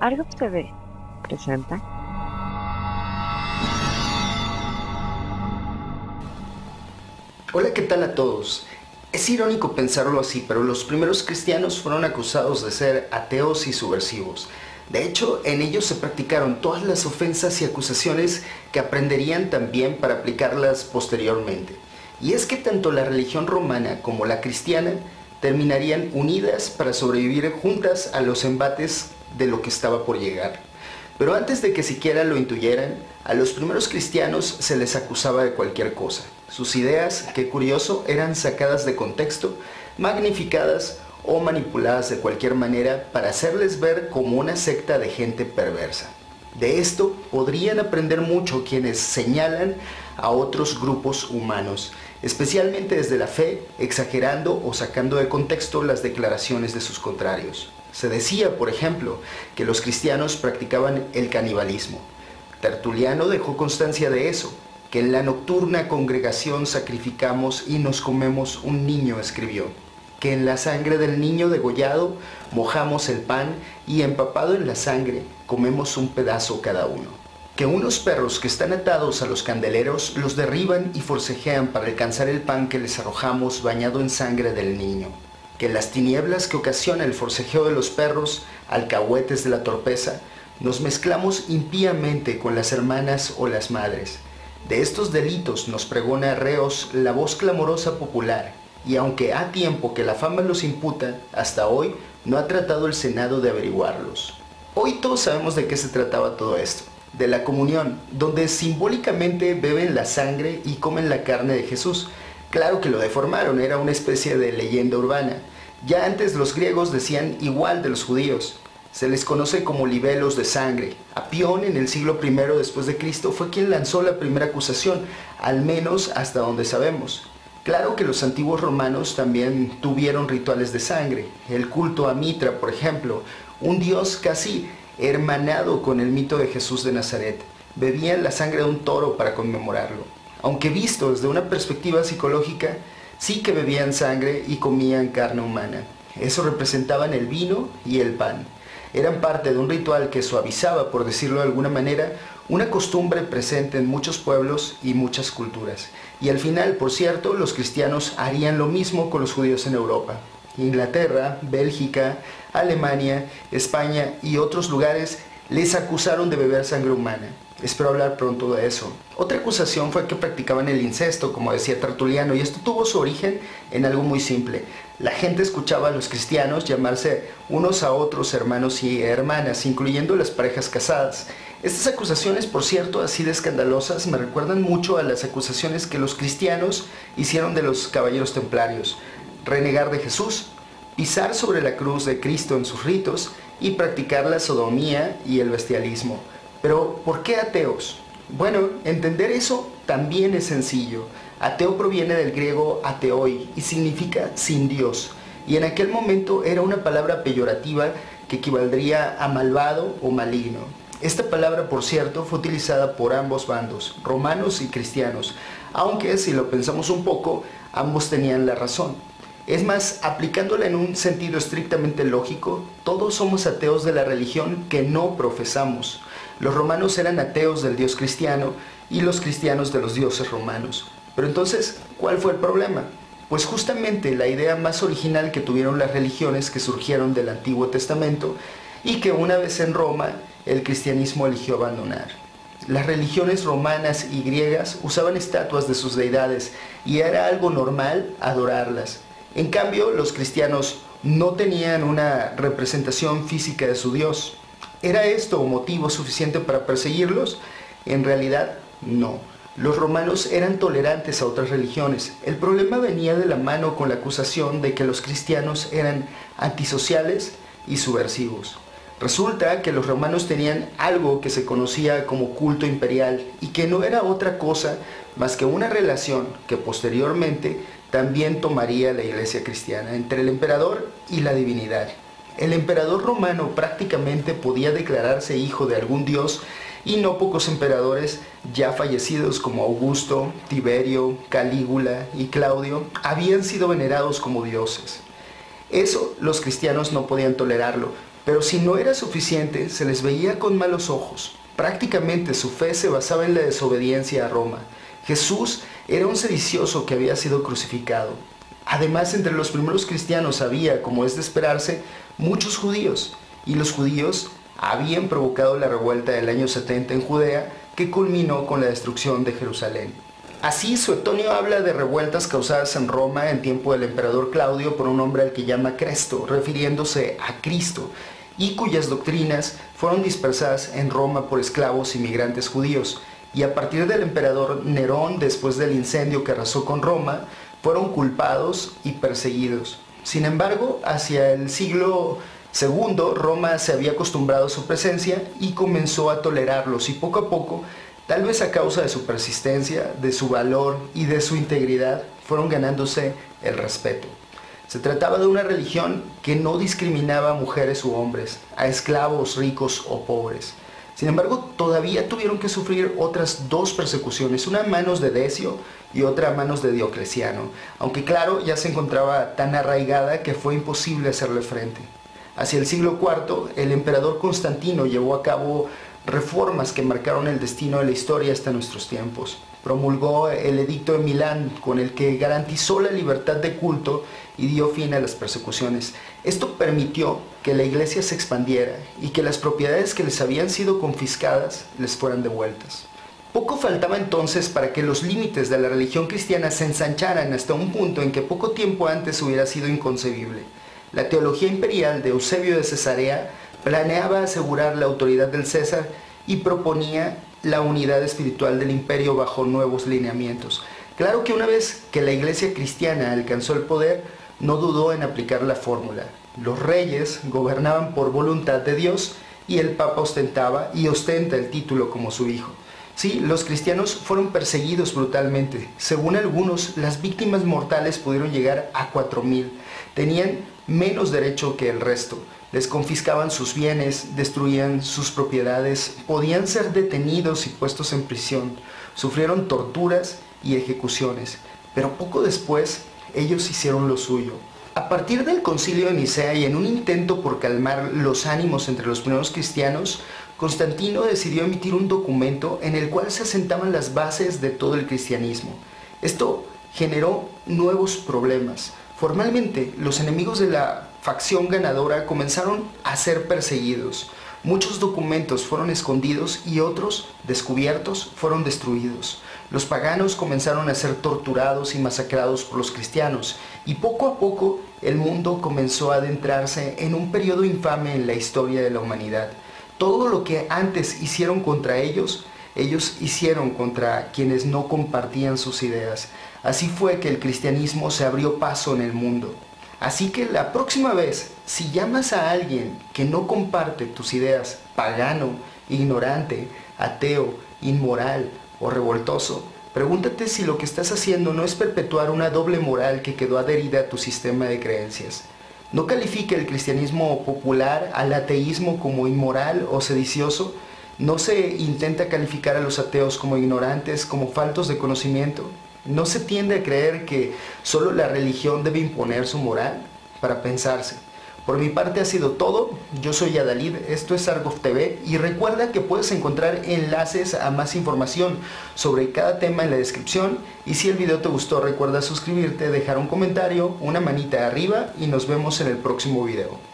Argos TV presenta. Hola, ¿qué tal a todos? Es irónico pensarlo así, pero los primeros cristianos fueron acusados de ser ateos y subversivos. De hecho, en ellos se practicaron todas las ofensas y acusaciones que aprenderían también para aplicarlas posteriormente. Y es que tanto la religión romana como la cristiana terminarían unidas para sobrevivir juntas a los embates de lo que estaba por llegar. Pero antes de que siquiera lo intuyeran, a los primeros cristianos se les acusaba de cualquier cosa. Sus ideas, qué curioso, eran sacadas de contexto, magnificadas o manipuladas de cualquier manera para hacerles ver como una secta de gente perversa. De esto podrían aprender mucho quienes señalan a otros grupos humanos, especialmente desde la fe, exagerando o sacando de contexto las declaraciones de sus contrarios. Se decía, por ejemplo, que los cristianos practicaban el canibalismo. Tertuliano dejó constancia de eso, que en la nocturna congregación sacrificamos y nos comemos un niño, escribió, que en la sangre del niño degollado mojamos el pan y empapado en la sangre comemos un pedazo cada uno, que unos perros que están atados a los candeleros los derriban y forcejean para alcanzar el pan que les arrojamos bañado en sangre del niño, que en las tinieblas que ocasiona el forcejeo de los perros, alcahuetes de la torpeza, nos mezclamos impíamente con las hermanas o las madres. De estos delitos nos pregona reos la voz clamorosa popular, y aunque ha tiempo que la fama los imputa, hasta hoy no ha tratado el Senado de averiguarlos. Hoy todos sabemos de qué se trataba todo esto, de la comunión, donde simbólicamente beben la sangre y comen la carne de Jesús. Claro que lo deformaron, era una especie de leyenda urbana. Ya antes los griegos decían igual de los judíos. Se les conoce como libelos de sangre. Apión en el siglo I después de Cristo fue quien lanzó la primera acusación, al menos hasta donde sabemos. Claro que los antiguos romanos también tuvieron rituales de sangre. El culto a Mitra, por ejemplo, un dios casi hermanado con el mito de Jesús de Nazaret. Bebían la sangre de un toro para conmemorarlo. Aunque visto desde una perspectiva psicológica, sí que bebían sangre y comían carne humana. Eso representaban el vino y el pan. Eran parte de un ritual que suavizaba, por decirlo de alguna manera, una costumbre presente en muchos pueblos y muchas culturas. Y al final, por cierto, los cristianos harían lo mismo con los judíos en Europa. Inglaterra, Bélgica, Alemania, España y otros lugares les acusaron de beber sangre humana. Espero hablar pronto de eso. Otra acusación fue que practicaban el incesto, como decía Tertuliano, y esto tuvo su origen en algo muy simple. La gente escuchaba a los cristianos llamarse unos a otros hermanos y hermanas, incluyendo las parejas casadas. Estas acusaciones, por cierto, así de escandalosas, me recuerdan mucho a las acusaciones que los cristianos hicieron de los caballeros templarios. Renegar de Jesús, pisar sobre la cruz de Cristo en sus ritos y practicar la sodomía y el bestialismo. Pero, ¿por qué ateos? Bueno, entender eso también es sencillo. Ateo proviene del griego ateoi y significa sin Dios. Y en aquel momento era una palabra peyorativa que equivaldría a malvado o maligno. Esta palabra, por cierto, fue utilizada por ambos bandos, romanos y cristianos, aunque si lo pensamos un poco, ambos tenían la razón. Es más, aplicándola en un sentido estrictamente lógico, todos somos ateos de la religión que no profesamos. Los romanos eran ateos del dios cristiano y los cristianos de los dioses romanos. Pero entonces, ¿cuál fue el problema? Pues justamente la idea más original que tuvieron las religiones que surgieron del Antiguo Testamento y que una vez en Roma, el cristianismo eligió abandonar. Las religiones romanas y griegas usaban estatuas de sus deidades y era algo normal adorarlas. En cambio, los cristianos no tenían una representación física de su Dios. ¿Era esto motivo suficiente para perseguirlos? En realidad, no. Los romanos eran tolerantes a otras religiones. El problema venía de la mano con la acusación de que los cristianos eran antisociales y subversivos. Resulta que los romanos tenían algo que se conocía como culto imperial y que no era otra cosa más que una relación que posteriormente también tomaría la iglesia cristiana entre el emperador y la divinidad. El emperador romano prácticamente podía declararse hijo de algún dios y no pocos emperadores ya fallecidos como Augusto, Tiberio, Calígula y Claudio habían sido venerados como dioses. Eso los cristianos no podían tolerarlo, Pero si no era suficiente, se les veía con malos ojos. Prácticamente su fe se basaba en la desobediencia a Roma. Jesús era un sedicioso que había sido crucificado. Además, entre los primeros cristianos había, como es de esperarse, muchos judíos, y los judíos habían provocado la revuelta del año 70 en Judea, que culminó con la destrucción de Jerusalén. Así, Suetonio habla de revueltas causadas en Roma en tiempo del emperador Claudio por un hombre al que llama Cresto, refiriéndose a Cristo, y cuyas doctrinas fueron dispersadas en Roma por esclavos inmigrantes judíos, y a partir del emperador Nerón, después del incendio que arrasó con Roma, fueron culpados y perseguidos. Sin embargo, hacia el siglo II, Roma se había acostumbrado a su presencia y comenzó a tolerarlos, y poco a poco, tal vez a causa de su persistencia, de su valor y de su integridad, fueron ganándose el respeto. Se trataba de una religión que no discriminaba a mujeres u hombres, a esclavos, ricos o pobres. Sin embargo, todavía tuvieron que sufrir otras dos persecuciones, una a manos de Decio y otra a manos de Diocleciano, aunque claro, ya se encontraba tan arraigada que fue imposible hacerle frente. Hacia el siglo IV, el emperador Constantino llevó a cabo reformas que marcaron el destino de la historia hasta nuestros tiempos. Promulgó el Edicto de Milán, con el que garantizó la libertad de culto y dio fin a las persecuciones. Esto permitió que la iglesia se expandiera y que las propiedades que les habían sido confiscadas les fueran devueltas. Poco faltaba entonces para que los límites de la religión cristiana se ensancharan hasta un punto en que poco tiempo antes hubiera sido inconcebible. La teología imperial de Eusebio de Cesarea planeaba asegurar la autoridad del César y proponía la unidad espiritual del imperio bajo nuevos lineamientos. Claro que una vez que la iglesia cristiana alcanzó el poder, no dudó en aplicar la fórmula. Los reyes gobernaban por voluntad de Dios y el Papa ostentaba y ostenta el título como su hijo. Sí, los cristianos fueron perseguidos brutalmente. Según algunos, las víctimas mortales pudieron llegar a 4000. Tenían menos derecho que el resto. Les confiscaban sus bienes, destruían sus propiedades, podían ser detenidos y puestos en prisión. Sufrieron torturas y ejecuciones, pero poco después ellos hicieron lo suyo. A partir del Concilio de Nicea y en un intento por calmar los ánimos entre los primeros cristianos, Constantino decidió emitir un documento en el cual se asentaban las bases de todo el cristianismo. Esto generó nuevos problemas. Formalmente, los enemigos de la facción ganadora comenzaron a ser perseguidos. Muchos documentos fueron escondidos y otros, descubiertos, fueron destruidos. Los paganos comenzaron a ser torturados y masacrados por los cristianos, y poco a poco el mundo comenzó a adentrarse en un periodo infame en la historia de la humanidad. Todo lo que antes hicieron contra ellos hicieron contra quienes no compartían sus ideas. Así fue que el cristianismo se abrió paso en el mundo. Así que la próxima vez, si llamas a alguien que no comparte tus ideas, pagano, ignorante, ateo, inmoral o revoltoso, pregúntate si lo que estás haciendo no es perpetuar una doble moral que quedó adherida a tu sistema de creencias. No califique el cristianismo popular al ateísmo como inmoral o sedicioso. No se intenta calificar a los ateos como ignorantes, como faltos de conocimiento. No se tiende a creer que solo la religión debe imponer su moral para pensarse. Por mi parte ha sido todo. Yo soy Adalid, esto es Argov TV y recuerda que puedes encontrar enlaces a más información sobre cada tema en la descripción, y si el video te gustó recuerda suscribirte, dejar un comentario, una manita arriba y nos vemos en el próximo video.